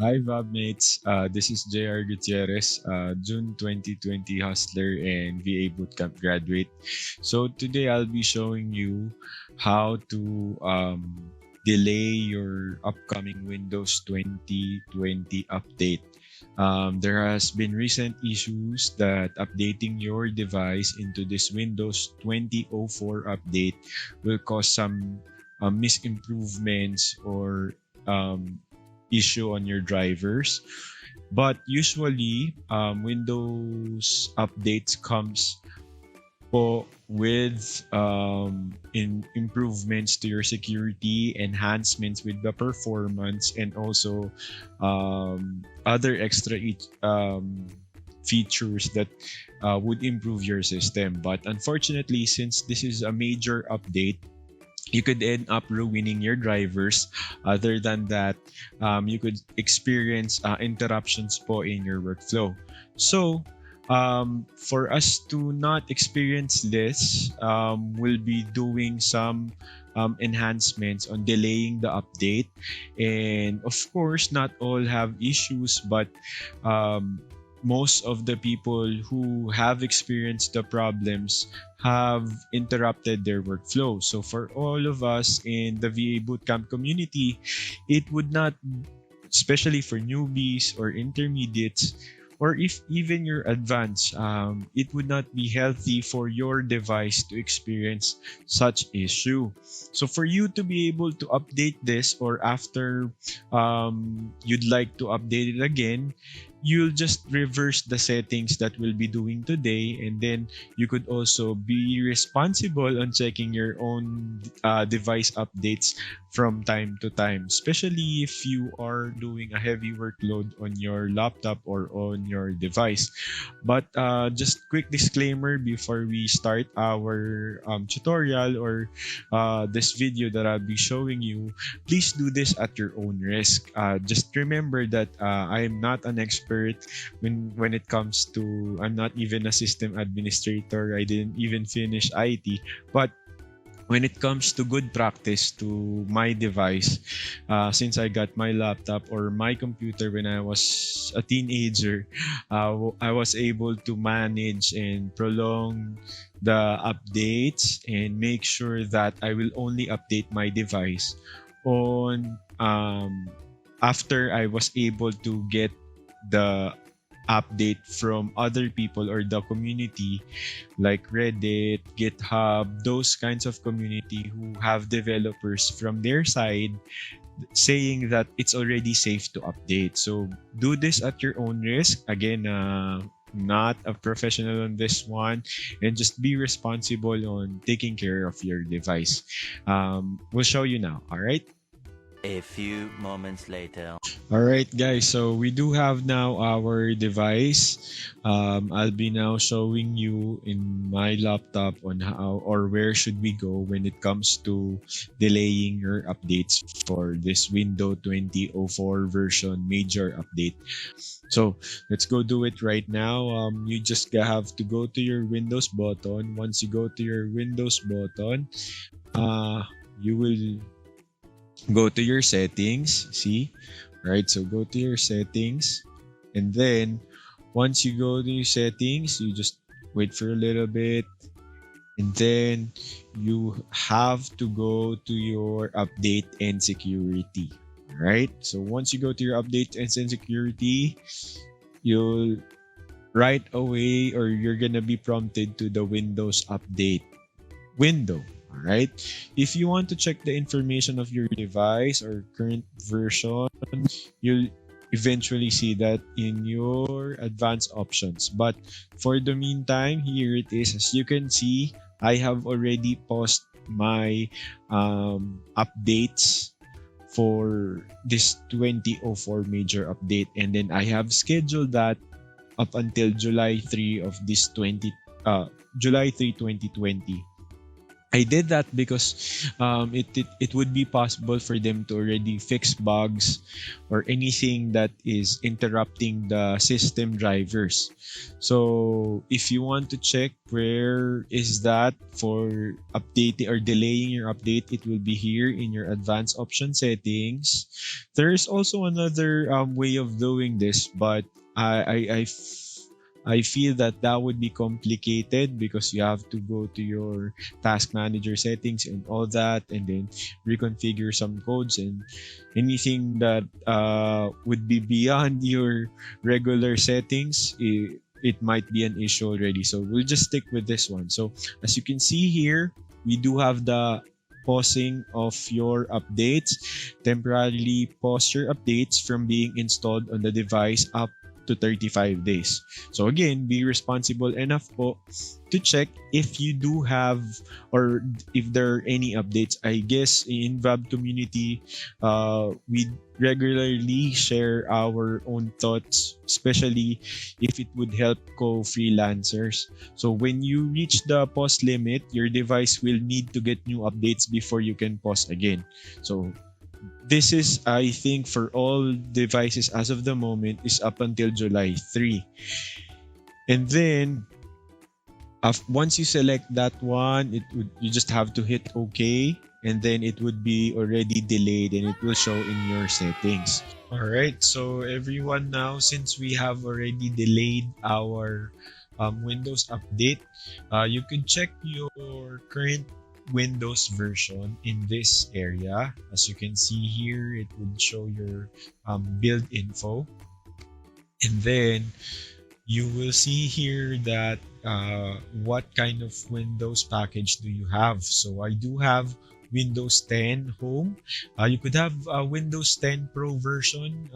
Hi, Bob mates. This is JR Gutierrez, June 2020 Hustler and VA Bootcamp graduate. So today I'll be showing you how to delay your upcoming Windows 2020 update. There has been recent issues that updating your device into this Windows 2004 update will cause some misimprovements or issue on your drivers. But usually, Windows updates comes po with improvements to your security, enhancements with the performance, and also other extra features that would improve your system. But unfortunately, since this is a major update, you could end up ruining your drivers. Other than that, you could experience interruptions po in your workflow. So, for us to not experience this, we'll be doing some enhancements on delaying the update. And of course, not all have issues, but um, most of the people who have experienced the problems have interrupted their workflow. So for all of us in the VA Bootcamp community, it would not, especially for newbies or intermediates, or if even you're advanced, it would not be healthy for your device to experience such issue. So for you to be able to update this, or after you'd like to update it again, you'll just reverse the settings that we'll be doing today, and then you could also be responsible on checking your own device updates from time to time, especially if you are doing a heavy workload on your laptop or on your device. But just quick disclaimer before we start our tutorial or this video that I'll be showing you, please do this at your own risk. Just remember that I am not an expert when it comes to. I'm not even a system administrator. I didn't even finish IT, but when it comes to good practice to my device, since I got my laptop or my computer when I was a teenager, I was able to manage and prolong the updates and make sure that I will only update my device on after I was able to get the update from other people or the community like Reddit, GitHub, those kinds of community who have developers from their side saying that it's already safe to update. So do this at your own risk. Again, not a professional on this one, and just be responsible on taking care of your device. We'll show you now. All right. A few moments later. All right, guys. So we do have now our device. I'll be now showing you in my laptop on how or where should we go when it comes to delaying your updates for this Windows 2004 version major update. So let's go do it right now. You just have to go to your Windows button. Once you go to your Windows button, you will go to your settings. See, right? So go to your settings, and then once you go to your settings, you just wait for a little bit, and then you have to go to your update and security. Right? So once you go to your update and security, you'll right away, or you're gonna be prompted to the Windows update window. All right. If you want to check the information of your device or current version, you'll eventually see that in your advanced options. But for the meantime, here it is. As you can see, I have already paused my updates for this 2004 major update, and then I have scheduled that up until July 3 of this 20 July 3 2020. I did that because it would be possible for them to already fix bugs or anything that is interrupting the system drivers. So if you want to check where is that for updating or delaying your update, it will be here in your advanced option settings. There is also another way of doing this, but I feel that that would be complicated because you have to go to your task manager settings and all that, and then reconfigure some codes and anything that would be beyond your regular settings. It might be an issue already. So we'll just stick with this one. So as you can see here, we do have the pausing of your updates. Temporarily pause your updates from being installed on the device up to 35 days. So again, be responsible enough po to check if you do have or if there are any updates. I guess in VAB community, we regularly share our own thoughts, especially if it would help co-freelancers. So when you reach the pause limit, your device will need to get new updates before you can pause again. So this is, I think, for all devices as of the moment, is up until July 3. And then once you select that one, you just have to hit OK, and then it would be already delayed and it will show in your settings. All right, so everyone, now since we have already delayed our Windows update, you could check your current Windows version in this area. As you can see here, it would show your build info, and then you will see here that what kind of Windows package do you have. So I do have Windows 10 Home. You could have a Windows 10 Pro version.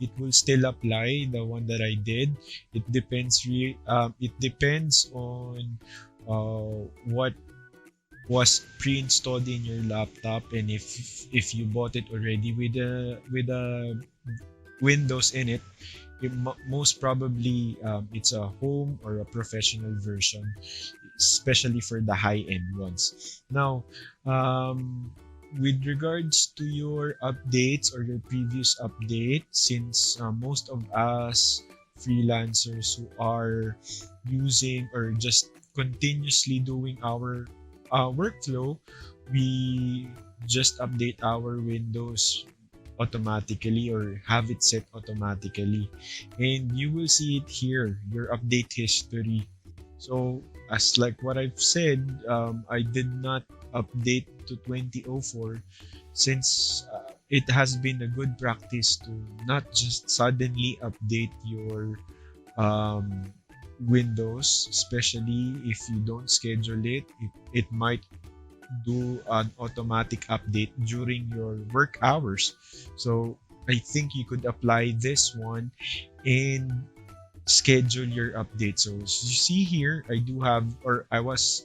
It will still apply, the one that I did. It depends. It depends on what was pre-installed in your laptop, and if you bought it already with a Windows in it, most probably it's a home or a professional version, especially for the high-end ones. Now, with regards to your updates or your previous update, since most of us freelancers who are using or just continuously doing our workflow, we just update our Windows automatically or have it set automatically, and you will see it here, your update history. So as like what I've said, I did not update to 2004 since it has been a good practice to not just suddenly update your um, Windows, especially if you don't schedule it. It might do an automatic update during your work hours. So I think you could apply this one and schedule your update. So as you see here, I do have, or I was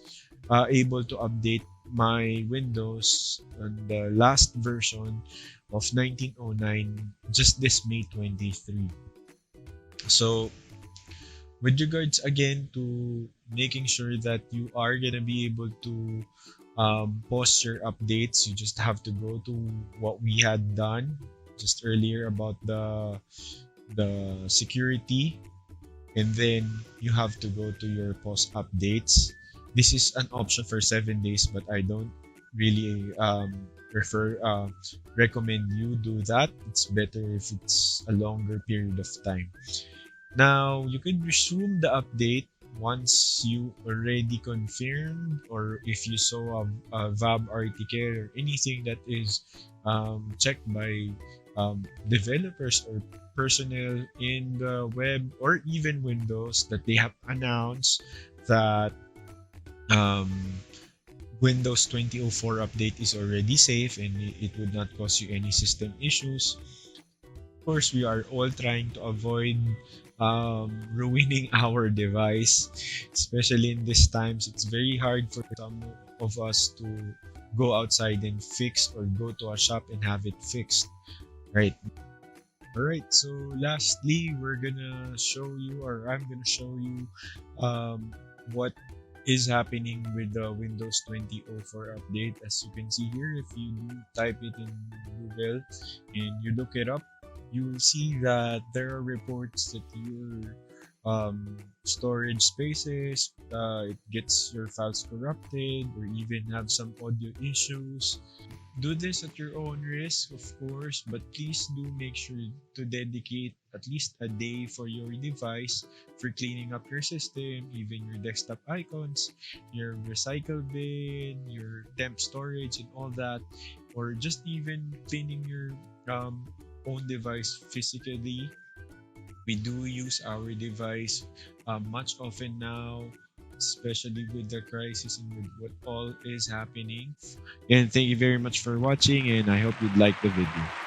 able to update my Windows on the last version of 1909 just this May 23. So with regards again to making sure that you are gonna be able to post your updates, you just have to go to what we had done just earlier about the security, and then you have to go to your post updates. This is an option for 7 days, but I don't really recommend you do that. It's better if it's a longer period of time. Now, you could resume the update once you already confirmed, or if you saw a VAB article or anything that is checked by developers or personnel in the web or even Windows, that they have announced that um, Windows 2004 update is already safe and it would not cause you any system issues. Of course, we are all trying to avoid ruining our device, especially in these times. It's very hard for some of us to go outside and fix or go to a shop and have it fixed, right? All right. So lastly, we're gonna show you, or I'm gonna show you, what is happening with the Windows 2004 update. As you can see here, if you do type it in Google and you look it up, you will see that there are reports that your storage spaces, it gets your files corrupted, or even have some audio issues. Do this at your own risk, of course, but please do make sure to dedicate at least a day for your device for cleaning up your system, even your desktop icons, your recycle bin, your temp storage, and all that, or just even cleaning your own device physically. We do use our device much often now, especially with the crisis and with what all is happening. And thank you very much for watching, and I hope you'd like the video.